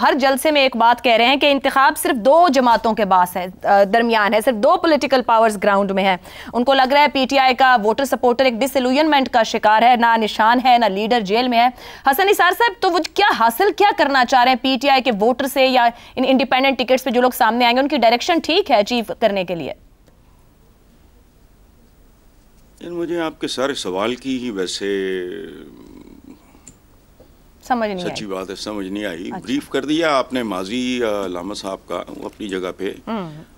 हर जलसे में एक बात कह रहे हैं कि इंतखाब सिर्फ दो जमातों के पास है, दरमियान है, सिर्फ दो पॉलिटिकल पावर्स ग्राउंड में है। उनको लग रहा है पीटीआई का वोटर सपोर्टर एक डिसइल्यूजनमेंट का शिकार है, ना निशान है, ना लीडर जेल में है। हसन निसार साहब, तो वो क्या करना चाह रहे हैं पीटीआई के वोटर से या इन इंडिपेंडेंट टिकट्स पे जो लोग सामने आएंगे, उनकी डायरेक्शन ठीक है अचीव करने के लिए? मुझे आपके सारे सवाल की ही वैसे समझ नहीं सच्ची बात है, समझ नहीं आई। अच्छा। ब्रीफ कर दिया आपने माजी लामा साहब का, वो अपनी जगह पे,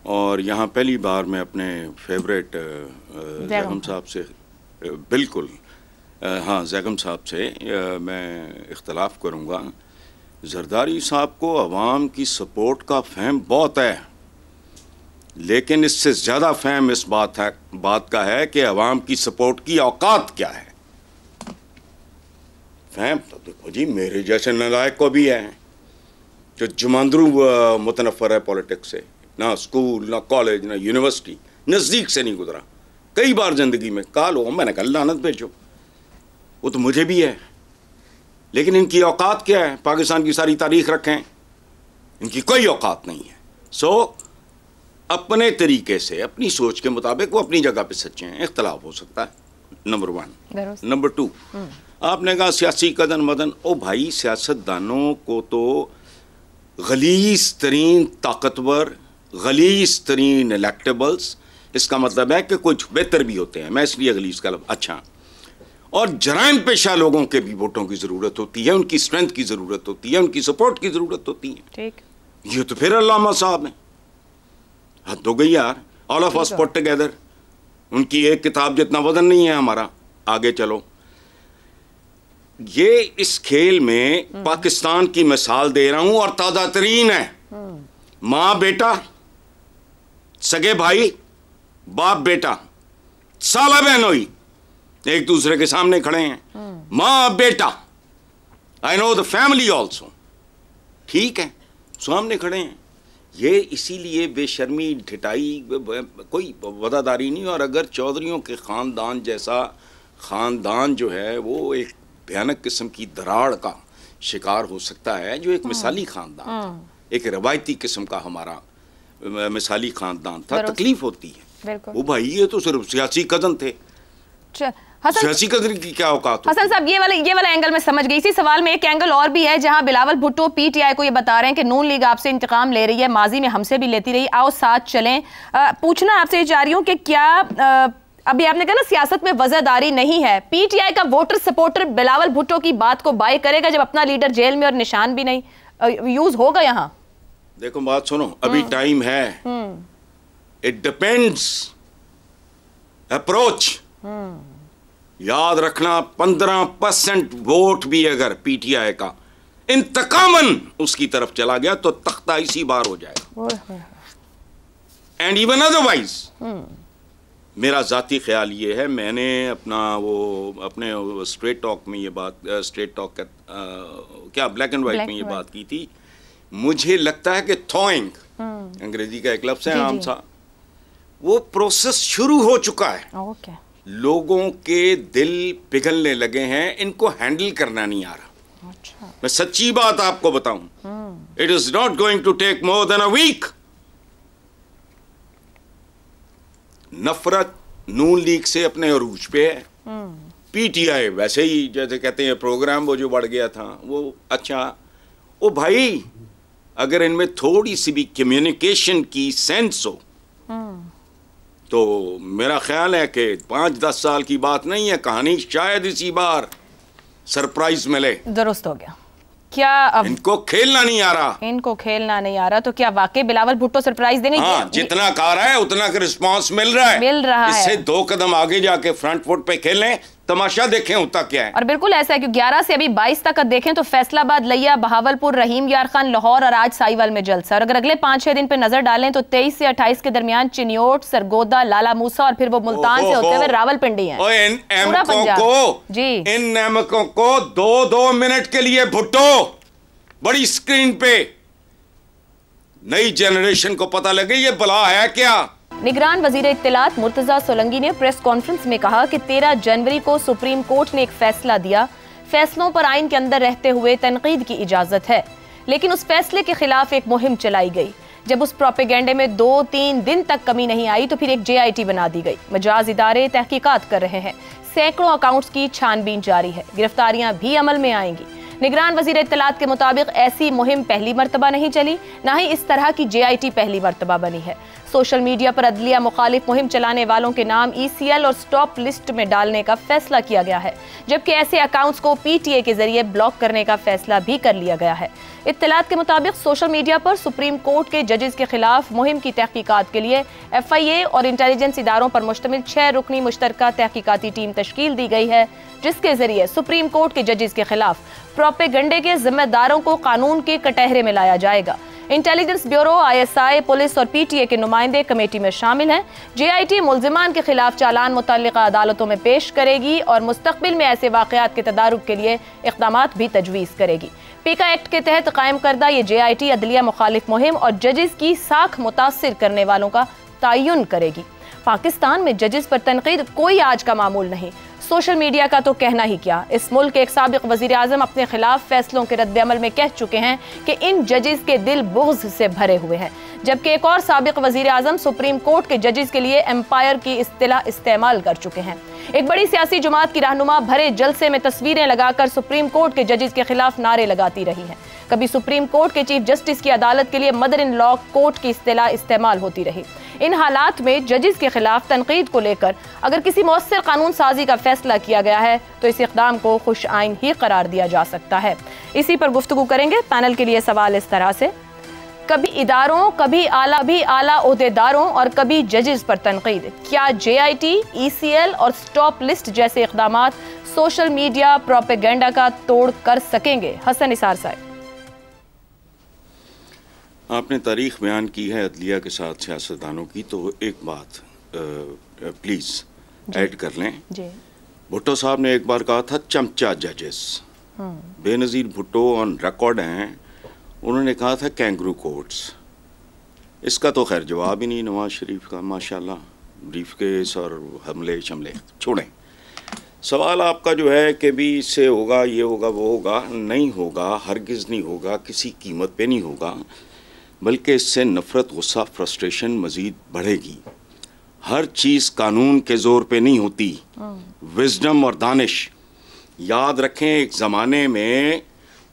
और यहाँ पहली बार मैं अपने फेवरेट जैगम साहब से बिल्कुल हाँ जैगम साहब से मैं इख्तलाफ करूँगा। जरदारी साहब को अवाम की सपोर्ट का फहम बहुत है, लेकिन इससे ज़्यादा फहम इस बात का है कि अवाम की सपोर्ट की औकात क्या है। फहम तो देखो जी, मेरे जैसे नालायक को भी है जो जुमांदरू मुतनफ़र है पॉलिटिक्स से, ना स्कूल ना कॉलेज ना यूनिवर्सिटी, नज़दीक से नहीं गुजरा कई बार ज़िंदगी में। काल हो मैंने कहा लानत भेजो, वो तो मुझे भी है, लेकिन इनकी औकात क्या है? पाकिस्तान की सारी तारीख रखें, इनकी कोई औकात नहीं है। सो अपने तरीके से अपनी सोच के मुताबिक वो अपनी जगह पे सच्चे हैं, इख्तलाफ हो सकता है, नंबर 1। नंबर 2, आपने कहा सियासी कदन मदन। ओ भाई, सियासतदानों को तो गलीज़ तरीन ताकतवर, गलीज़ तरीन इलेक्टेबल्स, इसका मतलब है कि कुछ बेहतर भी होते हैं, मैं इसलिए गलीज़ का अच्छा, और जराइम पेशा लोगों के भी वोटों की ज़रूरत होती है, उनकी स्ट्रेंथ की ज़रूरत होती है, उनकी सपोर्ट की ज़रूरत होती है। ठीक, ये तो फिर अल्लामा साहब हैं, हद हो गई यार। All of us put together, उनकी एक किताब जितना वजन नहीं है हमारा। आगे चलो, ये इस खेल में पाकिस्तान की मिसाल दे रहा हूं और ताज़ा तरीन है। माँ बेटा, सगे भाई, बाप बेटा, साला बहनोई एक दूसरे के सामने खड़े हैं, माँ बेटा। I know the family also, ठीक है, सामने खड़े हैं। ये इसीलिए बेशर्मी ढिठाई कोई वदादारी नहीं। और अगर चौधरियों के ख़ानदान जैसा ख़ानदान जो है वो एक भयानक किस्म की दराड़ का शिकार हो सकता है, जो एक मिसाली ख़ानदान था, एक रवायती किस्म का हमारा मिसाली ख़ानदान था, तकलीफ होती है। वो भाई ये तो सिर्फ सियासी कदन थे, सियासी कदर की क्या औकात। हसन साहब, ये वाला एंगल मैं समझ गई। इसी सवाल में एक एंगल और भी है जहां बिलावल भुट्टो पीटीआई को ये बता रहे हैं कि नून लीग आपसे इंतकाम ले रही है, माजी में हमसे भी लेती रही, आओ साथ चलें। पूछना आपसे ये चाह रही हूँ कि क्या अभी आपने कहा ना सियासत में वज़ादारी नहीं है, पीटीआई का वोटर सपोर्टर बिलावल भुट्टो की बात को बाय करेगा जब अपना लीडर जेल में और निशान भी नहीं यूज होगा? यहाँ देखो बात सुनो, अभी टाइम है, इट डिपेंड्स अप्रोच। याद रखना, 15% वोट भी अगर पीटीआई का इंतकामन उसकी तरफ चला गया तो तख्ता इसी बार हो जाएगा। एंड इवन अदरवाइज मेरा जाती ख्याल ये है, मैंने अपने स्ट्रेट टॉक में ये बात, स्ट्रेट टॉक क्या ब्लैक एंड वाइट में ये बात की थी। मुझे लगता है कि थॉइंग, अंग्रेजी का एक लफ्ज़ है आम सा, वो प्रोसेस शुरू हो चुका है। लोगों के दिल पिघलने लगे हैं, इनको हैंडल करना नहीं आ रहा। अच्छा। मैं सच्ची बात आपको बताऊं, it is not going to take more than a week. नफरत नून लीग से अपने अरूज पे है, पीटीआई वैसे ही जैसे कहते हैं प्रोग्राम वो जो बढ़ गया था वो अच्छा। ओ भाई, अगर इनमें थोड़ी सी भी कम्युनिकेशन की सेंस हो तो मेरा ख्याल है कि 5-10 साल की बात नहीं है, कहानी शायद इसी बार सरप्राइज मिले। दुरुस्त हो गया। क्या अब इनको खेलना नहीं आ रहा? इनको खेलना नहीं आ रहा तो क्या वाकई बिलावल भुट्टो सरप्राइज देंगे? हाँ, जितना कहा रहा है उतना का रिस्पांस मिल रहा है। इससे 2 कदम आगे जाके फ्रंट फुट पे खेलें, तमाशा देखें होता क्या है। और बिल्कुल ऐसा है कि 11 से अभी 22 तक देखें तो फैसलाबाद, लिया, बहावलपुर, रहीम यार खान, लाहौर और आज साहिवाल में जलसा। और अगर अगले 5-6 दिन पे नजर डालें तो 23 से 28 के दरमियान चिन्योट, सरगोदा, लाला मूसा और फिर वो मुल्तान से होते हुए रावलपिंडी है। पूरा पंजाब जी। इन नेमकों को 2-2 मिनट के लिए भुट्टो बड़ी स्क्रीन पे नई जनरेशन को पता लगे ये बला है क्या। निगरान वजीर इत्तलात मुर्तजा सोलंकी ने प्रेस कॉन्फ्रेंस में कहा कि 13 जनवरी को सुप्रीम कोर्ट ने एक फैसला दिया, फैसलों पर आइन के अंदर रहते हुए तनकीद की इजाजत है। लेकिन उस फैसले के खिलाफ एक मुहिम चलाई गई। जब उस प्रोपेगेंडे में 2-3 दिन तक कमी नहीं आई तो फिर एक JIT बना दी गई। मजाज इदारे तहकीकात कर रहे हैं, सैकड़ों अकाउंट्स की छानबीन जारी है, गिरफ्तारियां भी अमल में आएंगी। निगरान वजीर इत्तलात के मुताबिक ऐसी मुहिम पहली मर्तबा नहीं चली, ना ही इस तरह की JIT पहली मर्तबा बनी है। सोशल मीडिया पर अदलिया मुखालिफ मुहिम चलाने वालों के नाम ECL और स्टॉप लिस्ट में डालने का फैसला किया गया है, जबकि ऐसे अकाउंट्स को PTA के जरिए ब्लॉक करने का फैसला भी कर लिया गया है। इत्तलात के मुताबिक सोशल मीडिया पर सुप्रीम कोर्ट के जजेस के खिलाफ मुहिम की तहकीकात के लिए FIA और इंटेलिजेंस इदारों पर मुश्तमिल 6 रुकनी मुश्तरका तहकीकाती टीम तश्कील दी गई है, जिसके जरिए सुप्रीम कोर्ट के जजेस के खिलाफ प्रोपेगेंडे के जिम्मेदारों को कानून के कटहरे में लाया जाएगा। इंटेलिजेंस ब्यूरो, ISI, पुलिस और PTA के नुमाइंदे कमेटी में शामिल हैं। JIT मुल्जिमान के खिलाफ चालान मुतल्लिका अदालतों में पेश करेगी और मुस्तकबिल में ऐसे वाक़यात के तदारुक के लिए इक़दामात भी तजवीज़ करेगी। पीका एक्ट के तहत कायम करदा ये JIT अदलिया मुखालिफ मुहिम और जजेस की साख मुतासिर करने वालों का तयन करेगी। पाकिस्तान में जजेस पर तनकीद कोई आज का मामूल नहीं। सोशल मीडिया का तो कहना ही क्या, इस मुल्क के एक साबिक वजीर आजम अपने खिलाफ फैसलों के रद्द-ए-अमल में कह चुके हैं कि इन जजेस के दिल बुग़्ज़ से भरे हुए हैं, जबकि एक और साबिक वजीर आजम सुप्रीम कोर्ट के जजेस के लिए एम्पायर की इस्तिलाह इस्तेमाल कर चुके हैं। एक बड़ी सियासी जमात की रहनुमा भरे जलसे में तस्वीरें लगाकर सुप्रीम कोर्ट के जजेस के खिलाफ नारे लगाती रही हैं। कभी सुप्रीम कोर्ट के चीफ जस्टिस की अदालत के लिए मदर इन लॉ कोर्ट की इस्तिलाह इस्तेमाल होती रही। इन हालात में जजेस के खिलाफ तनकीद को लेकर अगर किसी मौसर कानून साजी का फैसला किया गया है तो इस इक़दाम को खुश आइन ही करार दिया जा सकता है। इसी पर गुफ्तगू करेंगे। पैनल के लिए सवाल इस तरह से, कभी इदारों, कभी आला ओहदेदारों और कभी जजेस पर तनकीद, क्या JIT, ECL और स्टॉप लिस्ट जैसे इक़दामात सोशल मीडिया प्रोपेगेंडा का तोड़ कर सकेंगे? हसन निसार साहब, आपने तारीख बयान की है अदलिया के साथ सियासतदानों की, तो एक बात प्लीज़ ऐड कर लें। भुट्टो साहब ने एक बार कहा था चमचा जजेस। बेनज़ीर भुट्टो ऑन रिकॉर्ड हैं, उन्होंने कहा था कैंगरू कोर्ट्स। इसका तो खैर जवाब ही नहीं नवाज शरीफ का, माशाल्लाह, ब्रीफ केस और हमले शमले छोड़ें। सवाल आपका जो है कि भी इससे होगा, ये होगा, वो होगा, नहीं होगा, हरगिज़ नहीं होगा, किसी कीमत पे नहीं होगा, बल्कि इससे नफ़रत, गुस्सा, फ्रस्ट्रेशन मज़ीद बढ़ेगी। हर चीज़ कानून के ज़ोर पे नहीं होती, विज़डम और दानिश। याद रखें, एक ज़माने में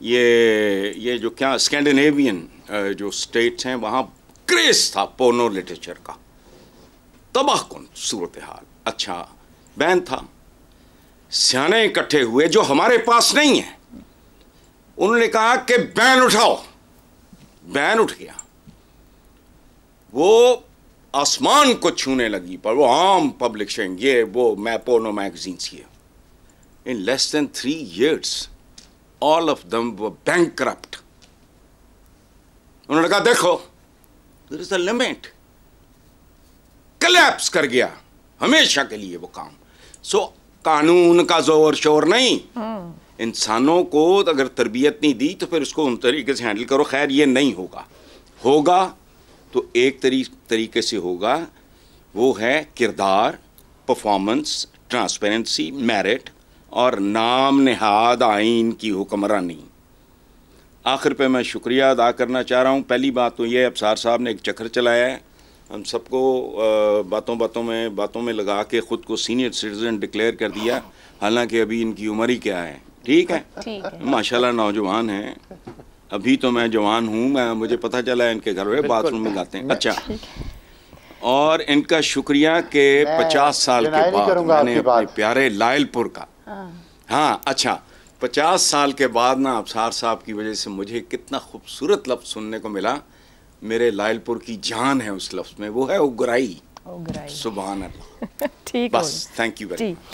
ये जो क्या स्कैंडिनेवियन जो स्टेट्स हैं, वहाँ क्रेज़ था पोर्नो लिटरेचर का, तबाहकुन सूरत हाल। अच्छा, बैन था, सियाने इकट्ठे हुए जो हमारे पास नहीं है, उन्होंने कहा कि बैन उठाओ। बैन उठ गया, वो आसमान को छूने लगी, पर वो आम पब्लिशिंग, ये वो पोर्नो मैगजीन्स, ये in less than 3 years all of them were bankrupt. उन्होंने कहा देखो, there is a limit, collapse कर गया हमेशा के लिए वो काम। सो कानून का जोर शोर नहीं, इंसानों को अगर तरबियत नहीं दी तो फिर उसको उन तरीके से हैंडल करो। खैर, ये नहीं होगा तो एक तरीके से होगा, वो है किरदार, परफॉर्मेंस, ट्रांसपेरेंसी, मेरिट और नाम नहाद आइन की हुक्मरानी। आखिर पे मैं शुक्रिया अदा करना चाह रहा हूँ। पहली बात तो ये, अबसार साहब ने एक चक्कर चलाया है, हम सबको बातों में लगा के ख़ुद को सीनियर सिटीज़न डिक्लेयर कर दिया, हालांकि अभी इनकी उम्र ही क्या है। ठीक है, माशाल्लाह नौजवान हैं, अभी तो मैं जवान हूँ, मुझे पता चला है इनके घर में बाथरूम में गाते हैं। अच्छा, और इनका शुक्रिया कि 50 साल के बाद मैंने अपने प्यारे लायलपुर का, हाँ अच्छा, 50 साल के बाद ना अबसार साहब की वजह से मुझे कितना खूबसूरत लफ्ज़ सुनने को मिला। मेरे लायलपुर की जान है उस लफ्ज़ में, वो है उगराई। सुभान अल्लाह। ठीक, बस, थैंक यू वेरी मच।